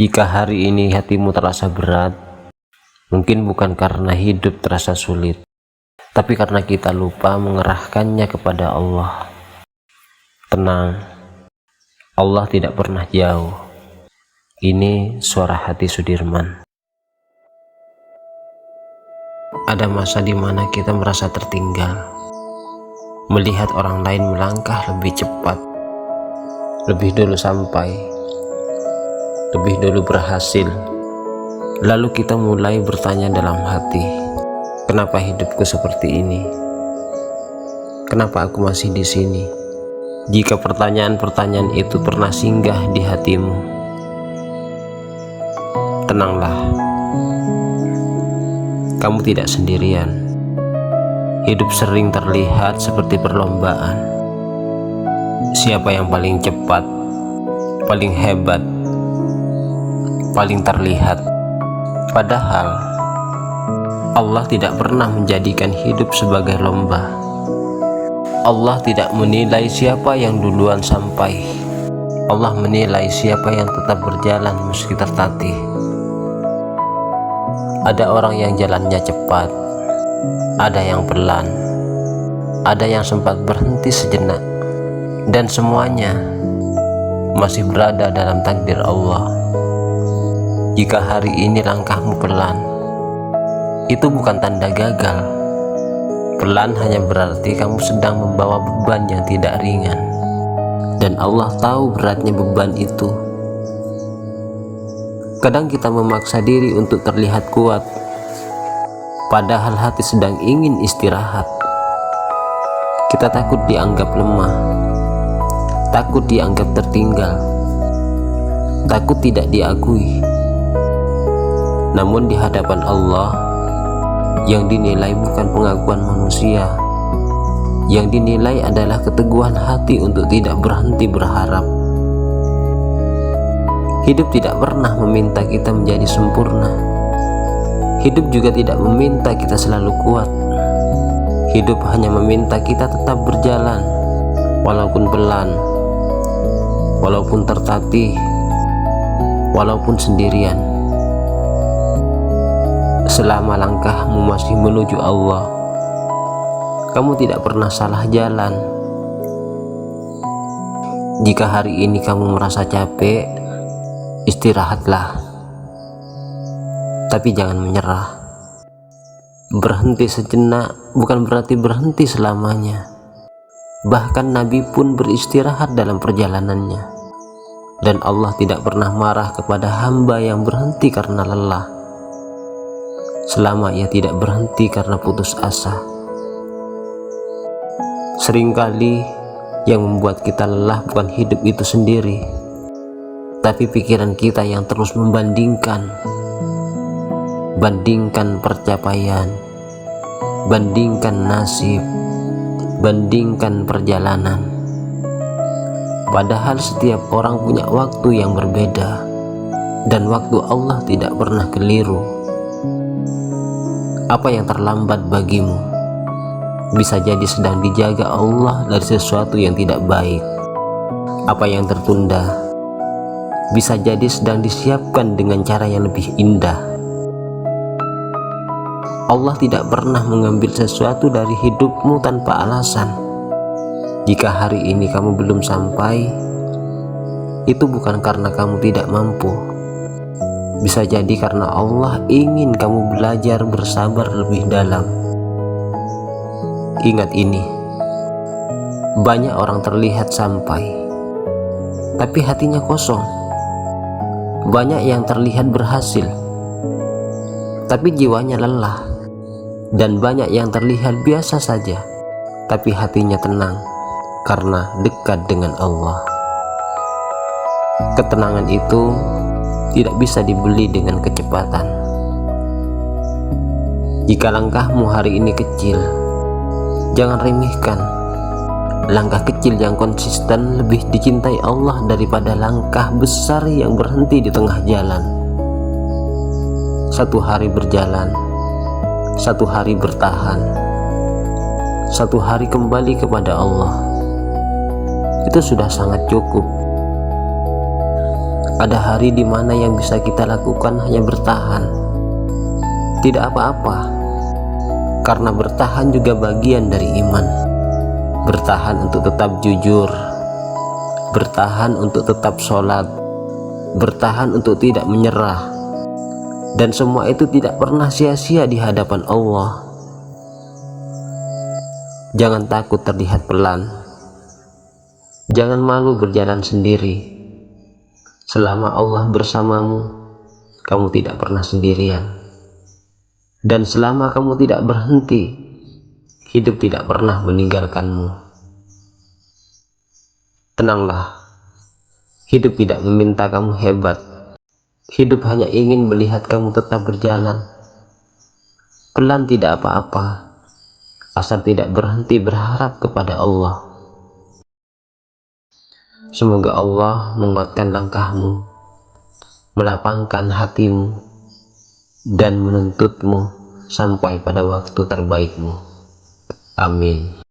Jika hari ini hatimu terasa berat, mungkin bukan karena hidup terasa sulit, tapi karena kita lupa mengerahkannya kepada Allah. Tenang, Allah tidak pernah jauh. Ini suara hati Sudirman. Ada masa di mana kita merasa tertinggal, melihat orang lain melangkah lebih cepat, lebih dulu sampai, lebih dulu berhasil. Lalu kita mulai bertanya dalam hati, kenapa hidupku seperti ini? Kenapa aku masih di sini? Jika pertanyaan-pertanyaan itu pernah singgah di hatimu, tenanglah, kamu tidak sendirian. Hidup sering terlihat seperti perlombaan. Siapa yang paling cepat, paling hebat, paling terlihat. Padahal Allah tidak pernah menjadikan hidup sebagai lomba. Allah tidak menilai siapa yang duluan sampai. Allah menilai siapa yang tetap berjalan meski tertatih. Ada orang yang jalannya cepat, ada yang pelan, ada yang sempat berhenti sejenak, dan semuanya masih berada dalam takdir Allah. Jika hari ini langkahmu pelan, itu bukan tanda gagal. Pelan hanya berarti kamu sedang membawa beban yang tidak ringan, dan Allah tahu beratnya beban itu. Kadang kita memaksa diri untuk terlihat kuat, padahal hati sedang ingin istirahat. Kita takut dianggap lemah, takut dianggap tertinggal, takut tidak diakui. Namun di hadapan Allah, yang dinilai bukan pengakuan manusia, yang dinilai adalah keteguhan hati untuk tidak berhenti berharap. Hidup tidak pernah meminta kita menjadi sempurna. Hidup juga tidak meminta kita selalu kuat. Hidup hanya meminta kita tetap berjalan, walaupun pelan, walaupun tertatih, walaupun sendirian. Selama langkahmu masih menuju Allah, kamu tidak pernah salah jalan. Jika hari ini kamu merasa capek, istirahatlah, tapi jangan menyerah. Berhenti sejenak bukan berarti berhenti selamanya. Bahkan Nabi pun beristirahat dalam perjalanannya, dan Allah tidak pernah marah kepada hamba yang berhenti karena lelah, selama ia tidak berhenti karena putus asa. Seringkali yang membuat kita lelah bukan hidup itu sendiri, tapi pikiran kita yang terus membandingkan. Bandingkan pencapaian, bandingkan nasib, bandingkan perjalanan. Padahal setiap orang punya waktu yang berbeda, dan waktu Allah tidak pernah keliru. Apa yang terlambat bagimu bisa jadi sedang dijaga Allah dari sesuatu yang tidak baik. Apa yang tertunda bisa jadi sedang disiapkan dengan cara yang lebih indah. Allah tidak pernah mengambil sesuatu dari hidupmu tanpa alasan. Jika hari ini kamu belum sampai, itu bukan karena kamu tidak mampu. Bisa jadi karena Allah ingin kamu belajar bersabar lebih dalam. Ingat ini, banyak orang terlihat sampai, tapi hatinya kosong. Banyak yang terlihat berhasil, tapi jiwanya lelah. Dan banyak yang terlihat biasa saja, tapi hatinya tenang karena dekat dengan Allah. Ketenangan itu tidak bisa dibeli dengan kecepatan. Jika langkahmu hari ini kecil, jangan remehkan. Langkah kecil yang konsisten lebih dicintai Allah daripada langkah besar yang berhenti di tengah jalan. Satu hari berjalan, satu hari bertahan, satu hari kembali kepada Allah, itu sudah sangat cukup. Ada hari di mana yang bisa kita lakukan hanya bertahan. Tidak apa-apa, karena bertahan juga bagian dari iman. Bertahan untuk tetap jujur, bertahan untuk tetap sholat, bertahan untuk tidak menyerah. Dan semua itu tidak pernah sia-sia di hadapan Allah. Jangan takut terlihat pelan. Jangan malu berjalan sendiri. Selama Allah bersamamu, kamu tidak pernah sendirian. Dan selama kamu tidak berhenti, hidup tidak pernah meninggalkanmu. Tenanglah, hidup tidak meminta kamu hebat. Hidup hanya ingin melihat kamu tetap berjalan. Pelan tidak apa-apa, asal tidak berhenti berharap kepada Allah. Semoga Allah menguatkan langkahmu, melapangkan hatimu, dan menuntutmu sampai pada waktu terbaikmu. Amin.